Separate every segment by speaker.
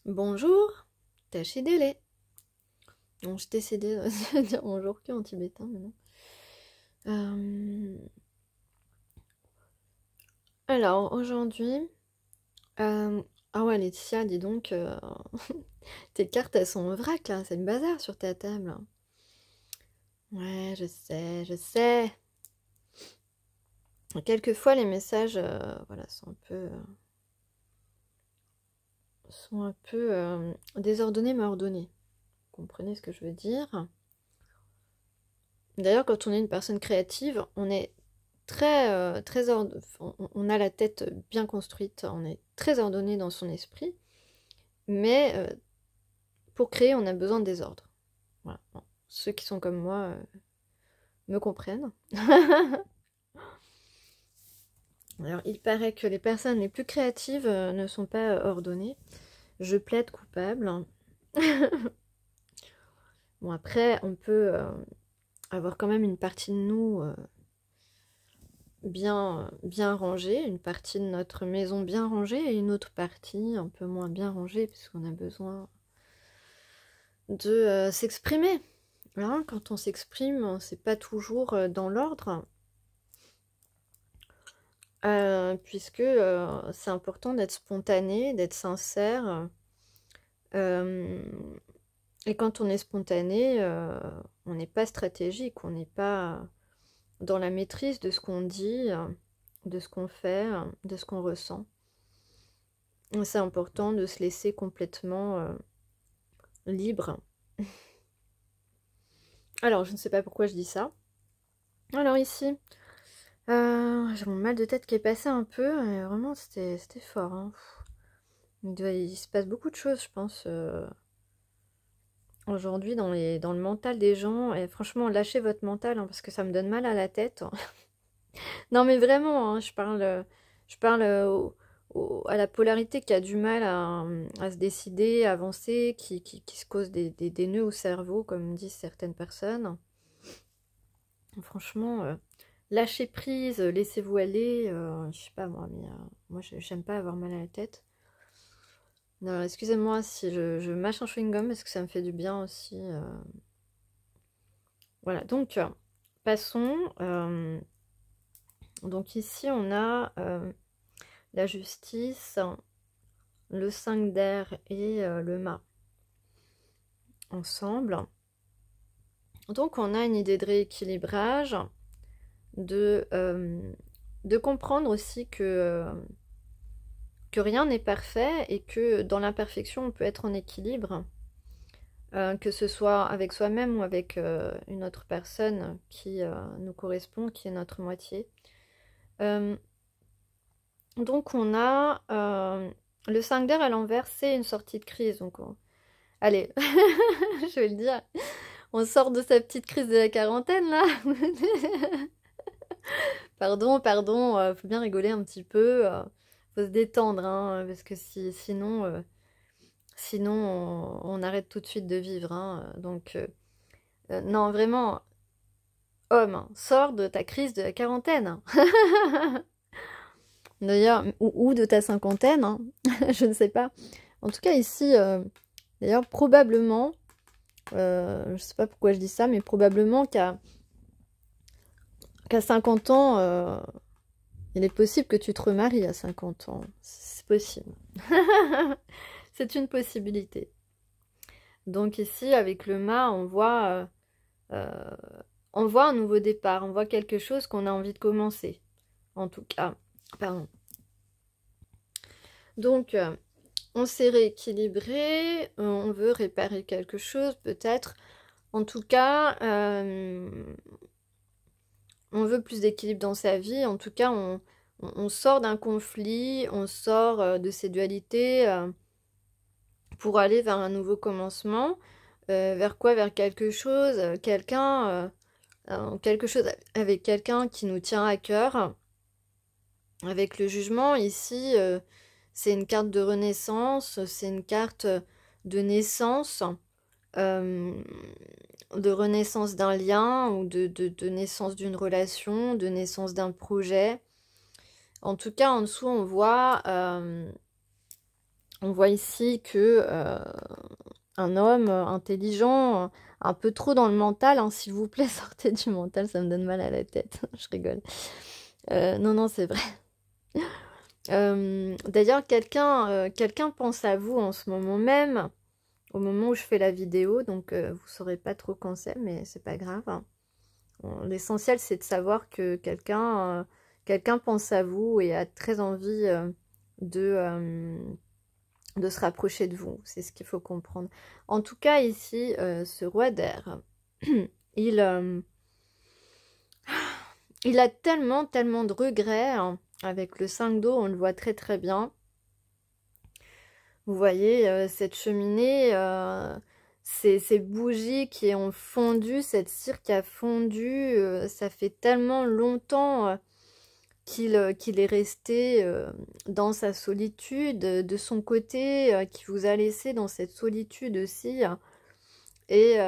Speaker 1: Bonjour, Tachidele. Bon, je décidé de dire bonjour que en tibétain maintenant. Alors, aujourd'hui... ah ouais, Laetitia, dis donc, tes cartes, elles sont en vrac, là. C'est le bazar sur ta table. Ouais, je sais, je sais. Quelquefois, les messages, voilà, sont un peu désordonnés, mais ordonnés. Vous comprenez ce que je veux dire? D'ailleurs, quand on est une personne créative, on est on a la tête bien construite, on est très ordonné dans son esprit, mais pour créer, on a besoin de désordre. Voilà. Bon, ceux qui sont comme moi me comprennent. Alors, il paraît que les personnes les plus créatives ne sont pas ordonnées. Je plaide coupable. Bon, après, on peut avoir quand même une partie de nous bien rangée, une partie de notre maison bien rangée et une autre partie un peu moins bien rangée puisqu'on a besoin de s'exprimer. Hein, quand on s'exprime, c'est pas toujours dans l'ordre, puisque c'est important d'être spontané, d'être sincère. Euh, et quand on est spontané, on n'est pas stratégique, on n'est pas dans la maîtrise de ce qu'on dit, de ce qu'on fait, de ce qu'on ressent. C'est important de se laisser complètement libre. Alors, je ne sais pas pourquoi je dis ça. Alors ici, j'ai mon mal de tête qui est passé un peu, et vraiment c'était fort. Hein. Il se passe beaucoup de choses, je pense, aujourd'hui dans le mental des gens. Et franchement, lâchez votre mental, hein, parce que ça me donne mal à la tête. Non mais vraiment, hein, je parle à la polarité qui a du mal à se décider, à avancer, qui se cause des nœuds au cerveau, comme disent certaines personnes. Franchement, lâchez prise, laissez-vous aller, je sais pas moi, mais moi j'aime pas avoir mal à la tête. Non, excusez-moi si je mâche un chewing-gum parce que ça me fait du bien aussi. Voilà, donc passons. Donc ici on a la justice, le 5 d'air et le mât ensemble. Donc on a une idée de rééquilibrage, de, euh, de comprendre aussi que rien n'est parfait et que dans l'imperfection, on peut être en équilibre, que ce soit avec soi-même ou avec une autre personne qui nous correspond, qui est notre moitié. Euh, donc on a le 5 d'air à l'envers, c'est une sortie de crise. Donc allez, je vais le dire, on sort de sa petite crise de la quarantaine là. Pardon, pardon, faut bien rigoler un petit peu, faut se détendre, hein, parce que sinon on arrête tout de suite de vivre. Hein, donc non, vraiment, homme, hein, sors de ta crise de la quarantaine. D'ailleurs, ou de ta cinquantaine, hein, je ne sais pas. En tout cas, ici, d'ailleurs, probablement, je ne sais pas pourquoi je dis ça, mais probablement qu'à 50 ans, il est possible que tu te remaries à 50 ans. C'est possible. C'est une possibilité. Donc ici, avec le mât, euh, on voit un nouveau départ, on voit quelque chose qu'on a envie de commencer. En tout cas, pardon. Donc, on s'est rééquilibré, on veut réparer quelque chose, peut-être. En tout cas, on veut plus d'équilibre dans sa vie. En tout cas, on sort d'un conflit, on sort de ces dualités pour aller vers un nouveau commencement. Vers quoi? Vers quelque chose, quelque chose avec quelqu'un qui nous tient à cœur. Avec le jugement, ici, c'est une carte de renaissance, c'est une carte de naissance, euh, de renaissance d'un lien ou de naissance d'une relation, de naissance d'un projet. En tout cas, en dessous, on voit On voit ici que un homme intelligent, un peu trop dans le mental, hein, s'il vous plaît, sortez du mental, ça me donne mal à la tête, je rigole. Non, non, c'est vrai. D'ailleurs, quelqu'un pense à vous en ce moment même, au moment où je fais la vidéo, donc vous saurez pas trop quand c'est, mais c'est pas grave. Bon, l'essentiel, c'est de savoir que quelqu'un pense à vous et a très envie de se rapprocher de vous. C'est ce qu'il faut comprendre. En tout cas, ici, ce roi d'air, il a tellement de regrets, hein. Avec le 5 d'eau, on le voit très très bien. Vous voyez, cette cheminée, ces bougies qui ont fondu, cette cire qui a fondu, ça fait tellement longtemps qu'il est resté dans sa solitude, de son côté, qui vous a laissé dans cette solitude aussi. Et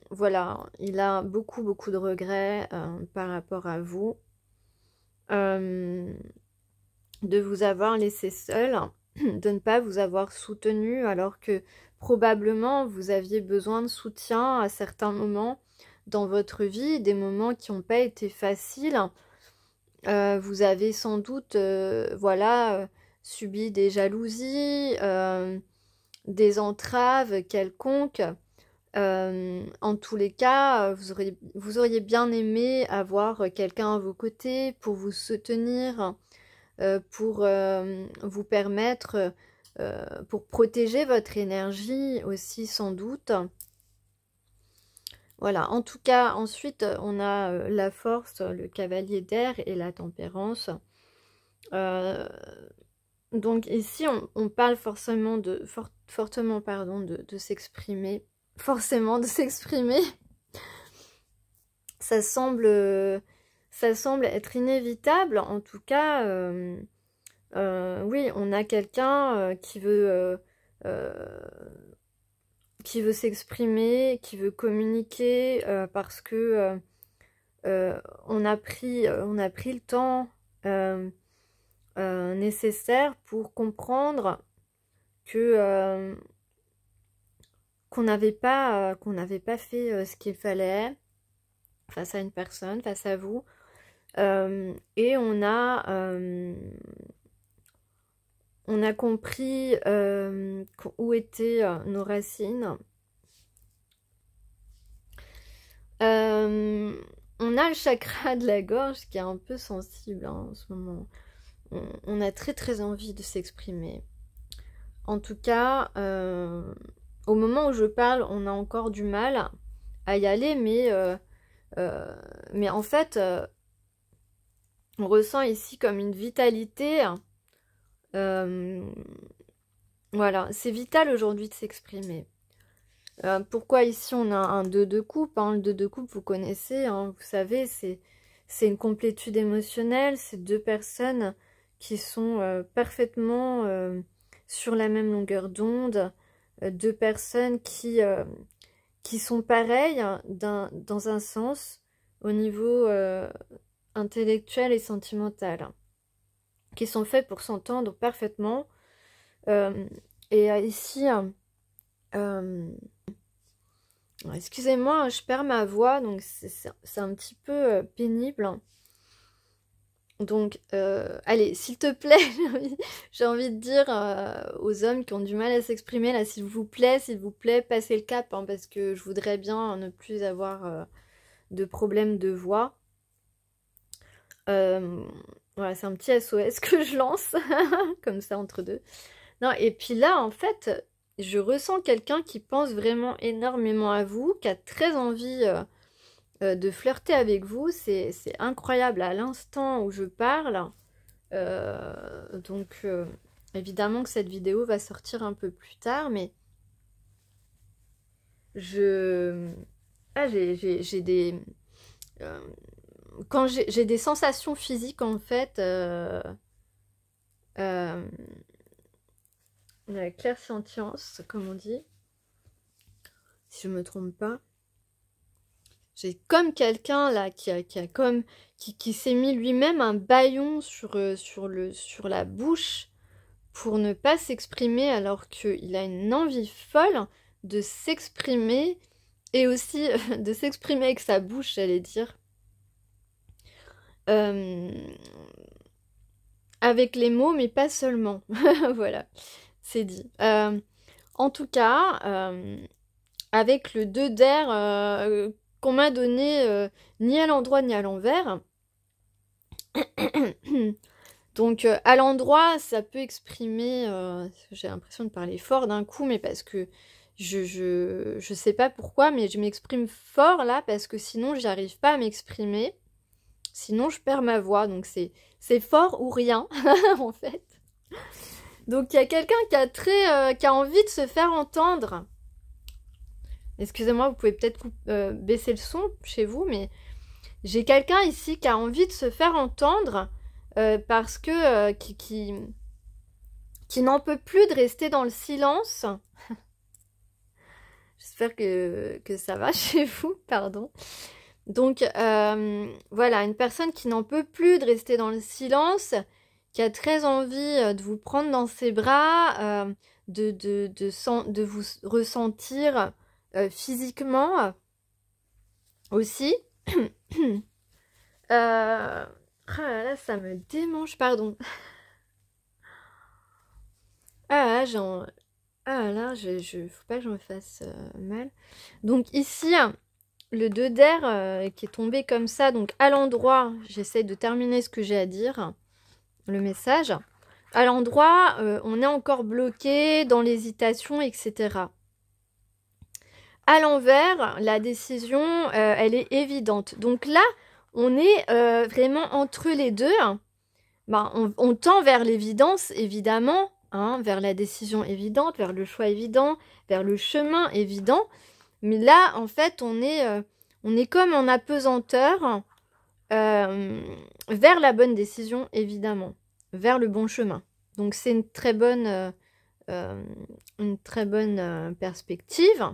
Speaker 1: voilà, il a beaucoup de regrets par rapport à vous, de vous avoir laissé seul, de ne pas vous avoir soutenu alors que probablement vous aviez besoin de soutien à certains moments dans votre vie, des moments qui n'ont pas été faciles. Vous avez sans doute voilà, subi des jalousies, des entraves quelconques. En tous les cas, vous auriez bien aimé avoir quelqu'un à vos côtés pour vous soutenir, pour vous permettre, pour protéger votre énergie aussi sans doute. Voilà, en tout cas, ensuite, on a la force, le cavalier d'air et la tempérance. Donc ici, on parle fortement pardon, de s'exprimer. Forcément de s'exprimer. Ça semble être inévitable. En tout cas, oui, on a quelqu'un qui veut s'exprimer, qui veut communiquer, parce que on a pris le temps nécessaire pour comprendre que qu'on n'avait pas fait ce qu'il fallait face à une personne, face à vous, et on a compris où étaient nos racines. On a le chakra de la gorge qui est un peu sensible hein, en ce moment. On a très envie de s'exprimer. En tout cas, au moment où je parle, on a encore du mal à y aller, mais en fait, on ressent ici comme une vitalité. Voilà, c'est vital aujourd'hui de s'exprimer. Pourquoi ici on a un 2 de coupe, hein. Le 2 de coupe, vous connaissez, hein, vous savez, c'est une complétude émotionnelle, c'est deux personnes qui sont parfaitement sur la même longueur d'onde, deux personnes qui sont pareilles hein, dans un sens au niveau intellectuel et sentimental, qui sont faits pour s'entendre parfaitement. Et ici, excusez-moi, je perds ma voix, donc c'est un petit peu pénible. Donc, allez, s'il te plaît, j'ai envie de dire aux hommes qui ont du mal à s'exprimer, là, s'il vous plaît, passez le cap, hein, parce que je voudrais bien ne plus avoir de problème de voix. Voilà, c'est un petit SOS que je lance, comme ça, entre deux. Non, et puis là, en fait, je ressens quelqu'un qui pense vraiment énormément à vous, qui a très envie de flirter avec vous. C'est incroyable à l'instant où je parle. Donc, évidemment que cette vidéo va sortir un peu plus tard, mais j'ai des... quand j'ai des sensations physiques, en fait, la clairsentience, comme on dit, si je me trompe pas. J'ai comme quelqu'un là qui s'est mis lui-même un bâillon sur la bouche pour ne pas s'exprimer alors qu'il a une envie folle de s'exprimer et aussi de s'exprimer avec sa bouche, j'allais dire. Avec les mots, mais pas seulement. Voilà, c'est dit. En tout cas, avec le 2 d'air qu'on m'a donné ni à l'endroit ni à l'envers. Donc à l'endroit, ça peut exprimer, j'ai l'impression de parler fort d'un coup, mais parce que je sais pas pourquoi, mais je m'exprime fort là, parce que sinon j'arrive pas à m'exprimer, sinon je perds ma voix, donc c'est fort ou rien, en fait. Donc il y a quelqu'un qui a envie de se faire entendre. Excusez-moi, vous pouvez peut-être baisser le son chez vous, mais j'ai quelqu'un ici qui a envie de se faire entendre parce que qui n'en peut plus de rester dans le silence. J'espère que ça va chez vous, pardon. Donc voilà, une personne qui n'en peut plus de rester dans le silence, qui a très envie de vous prendre dans ses bras, de vous ressentir physiquement aussi. Ah là là, ça me démange, pardon. Ah là, ah là, faut pas que je me fasse mal. Donc ici, le 2 d'air qui est tombé comme ça, donc à l'endroit, j'essaie de terminer ce que j'ai à dire, le message. À l'endroit, on est encore bloqué dans l'hésitation, etc. À l'envers, la décision, elle est évidente. Donc là, on est vraiment entre les deux. Ben, on tend vers l'évidence, évidemment, hein, vers la décision évidente, vers le choix évident, vers le chemin évident. Mais là, en fait, on est comme en apesanteur vers la bonne décision, évidemment, vers le bon chemin. Donc c'est une très bonne perspective.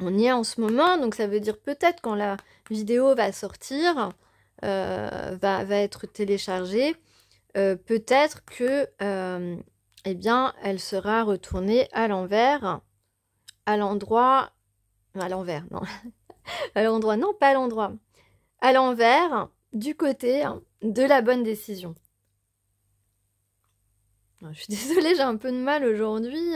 Speaker 1: On y est en ce moment, donc ça veut dire peut-être quand la vidéo va sortir, va être téléchargée, peut-être que eh bien, elle sera retournée à l'envers, à l'endroit, à l'envers, non, à l'endroit, non, pas à l'endroit, à l'envers, du côté de la bonne décision. Je suis désolée, j'ai un peu de mal aujourd'hui.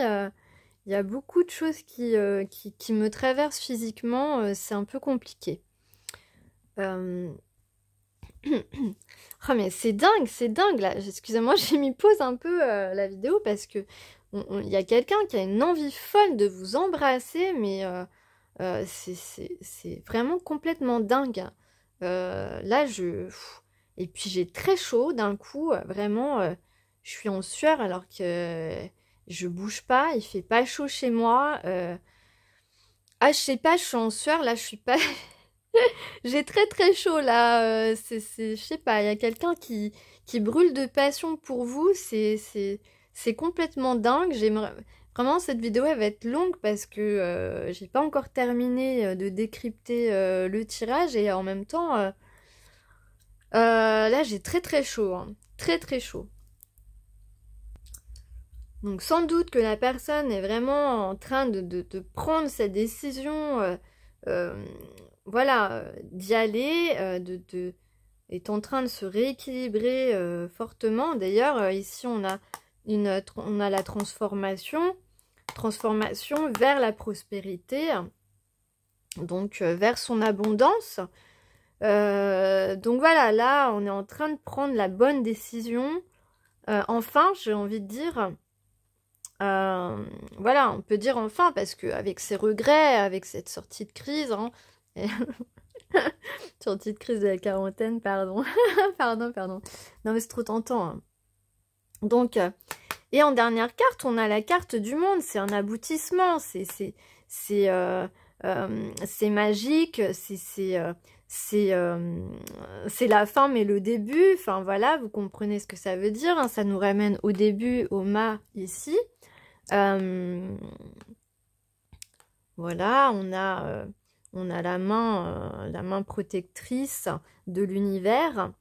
Speaker 1: Il y a beaucoup de choses qui me traversent physiquement. C'est un peu compliqué. Oh, mais c'est dingue là. Excusez-moi, j'ai mis pause un peu la vidéo parce que il y a quelqu'un qui a une envie folle de vous embrasser, mais c'est vraiment complètement dingue. Là, et puis j'ai très chaud d'un coup, vraiment, je suis en sueur alors que je bouge pas, il fait pas chaud chez moi. Ah, je sais pas, je suis en sueur, là, je suis pas... J'ai très très chaud, là. Je sais pas, il y a quelqu'un qui brûle de passion pour vous, c'est complètement dingue. Vraiment, cette vidéo, elle va être longue parce que j'ai pas encore terminé de décrypter le tirage et en même temps, là, j'ai très très chaud, hein. Très très chaud. Donc sans doute que la personne est vraiment en train de prendre sa décision, voilà, d'y aller, est en train de se rééquilibrer fortement. D'ailleurs, ici on a la transformation vers la prospérité, donc vers son abondance. Donc voilà, là on est en train de prendre la bonne décision. Enfin, j'ai envie de dire... voilà, on peut dire enfin, parce qu'avec ces regrets, avec cette sortie de crise, hein, sortie de crise de la quarantaine, pardon, pardon, non mais c'est trop tentant. Hein. Donc, et en dernière carte, on a la carte du monde, c'est un aboutissement, c'est magique, c'est la fin mais le début, enfin voilà, vous comprenez ce que ça veut dire, hein, ça nous ramène au début, au mât ici. Voilà, on a la main protectrice de l'univers.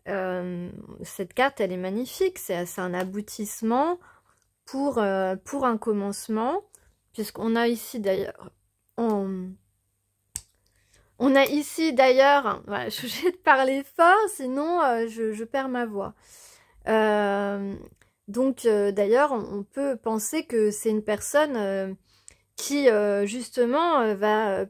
Speaker 1: cette carte, elle est magnifique. C'est un aboutissement pour un commencement, puisqu'on a ici d'ailleurs... On a ici d'ailleurs... Voilà, je suis obligée de parler fort, sinon je perds ma voix. Donc d'ailleurs, on peut penser que c'est une personne qui justement va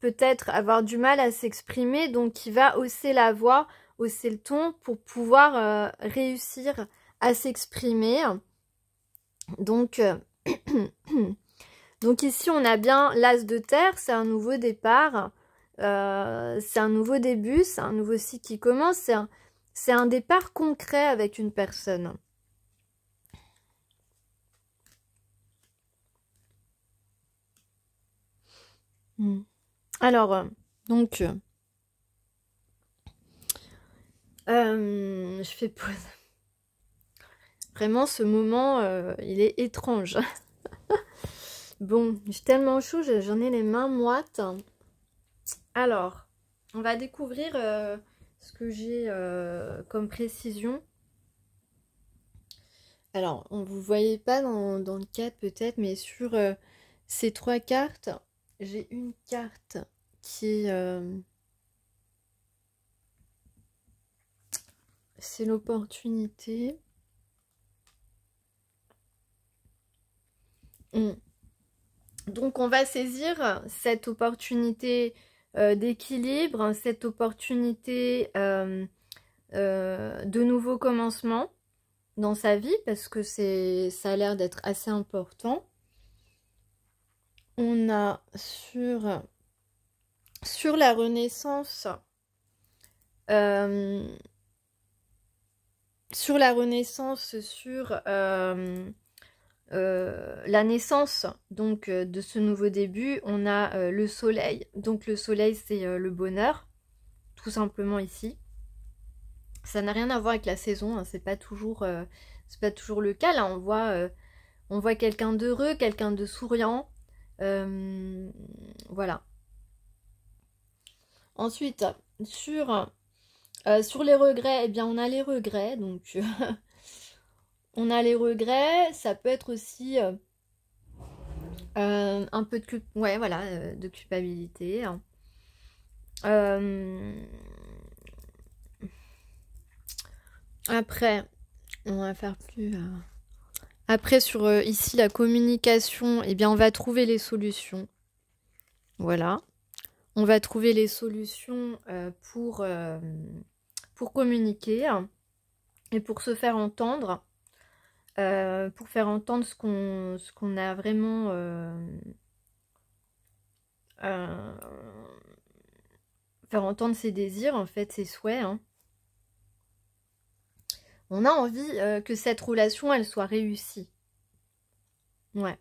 Speaker 1: peut-être avoir du mal à s'exprimer, donc qui va hausser la voix, hausser le ton pour pouvoir réussir à s'exprimer. Donc, donc ici on a bien l'as de terre, c'est un nouveau départ, c'est un nouveau début, c'est un nouveau cycle qui commence, c'est un départ concret avec une personne. Alors, donc, je fais pause. Vraiment, ce moment, il est étrange. Bon, j'ai tellement chaud, j'en ai les mains moites. Alors, on va découvrir ce que j'ai comme précision. Alors, on ne vous voyez pas dans le cadre peut-être, mais sur ces 3 cartes, j'ai une carte qui est... c'est l'opportunité. Donc on va saisir cette opportunité d'équilibre, cette opportunité de nouveau commencement dans sa vie, parce que ça a l'air d'être assez important. On a sur la renaissance, sur la naissance donc de ce nouveau début, on a le soleil. Donc le soleil, c'est le bonheur, tout simplement ici. Ça n'a rien à voir avec la saison, hein, c'est pas toujours le cas. Là, on voit quelqu'un d'heureux, quelqu'un de souriant. Voilà. Ensuite, sur les regrets, eh bien, on a les regrets. Donc, on a les regrets. Ça peut être aussi un peu de culpabilité. Après, on va faire plus... Après, sur ici, la communication, eh bien, on va trouver les solutions. Voilà. On va trouver les solutions pour communiquer et pour se faire entendre. Pour faire entendre ce qu'on a vraiment... faire entendre ses désirs, en fait, ses souhaits. Hein. On a envie que cette relation, elle soit réussie. Ouais.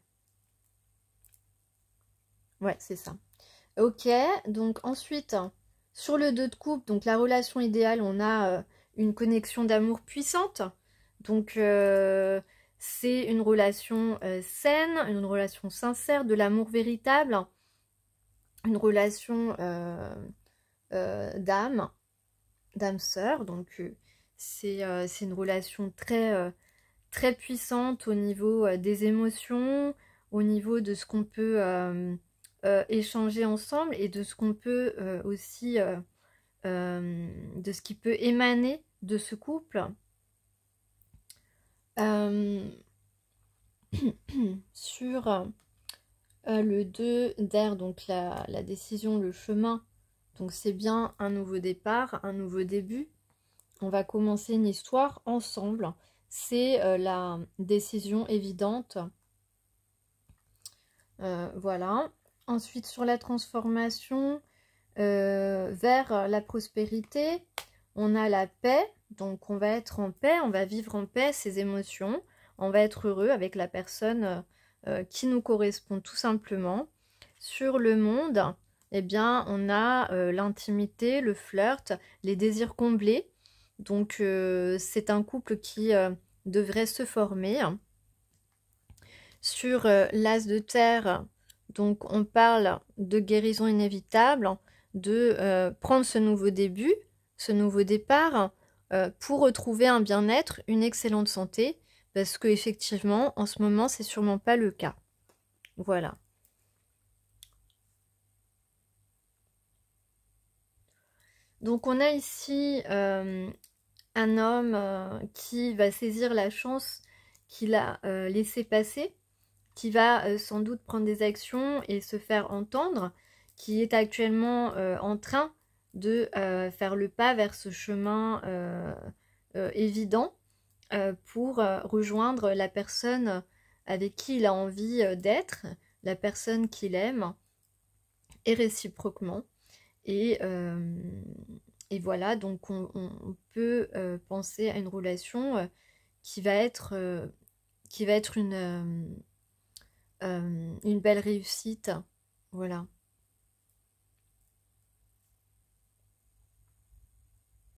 Speaker 1: Ouais, c'est ça. Ok, donc ensuite, sur le 2 de coupe, donc la relation idéale, on a une connexion d'amour puissante. Donc, c'est une relation saine, une relation sincère, de l'amour véritable, une relation d'âme sœur. Donc, c'est une relation très puissante au niveau des émotions, au niveau de ce qu'on peut échanger ensemble et de ce qu'on peut aussi, de ce qui peut émaner de ce couple. Sur le 2 d'air, donc la décision, le chemin, donc c'est bien un nouveau départ, un nouveau début. On va commencer une histoire ensemble. C'est la décision évidente. Voilà. Ensuite, sur la transformation vers la prospérité, on a la paix. Donc, on va être en paix, on va vivre en paix ses émotions. On va être heureux avec la personne qui nous correspond tout simplement. Sur le monde, eh bien, on a l'intimité, le flirt, les désirs comblés. Donc, c'est un couple qui devrait se former. Sur l'as de terre, donc on parle de guérison inévitable, de prendre ce nouveau début, ce nouveau départ, pour retrouver un bien-être, une excellente santé, parce que effectivement, en ce moment, c'est sûrement pas le cas. Voilà. Donc on a ici un homme qui va saisir la chance qu'il a laissée passer, qui va sans doute prendre des actions et se faire entendre, qui est actuellement en train de faire le pas vers ce chemin évident pour rejoindre la personne avec qui il a envie d'être, la personne qu'il aime, et réciproquement. Et, euh, et voilà, donc on peut penser à une relation qui va être une belle réussite. Voilà.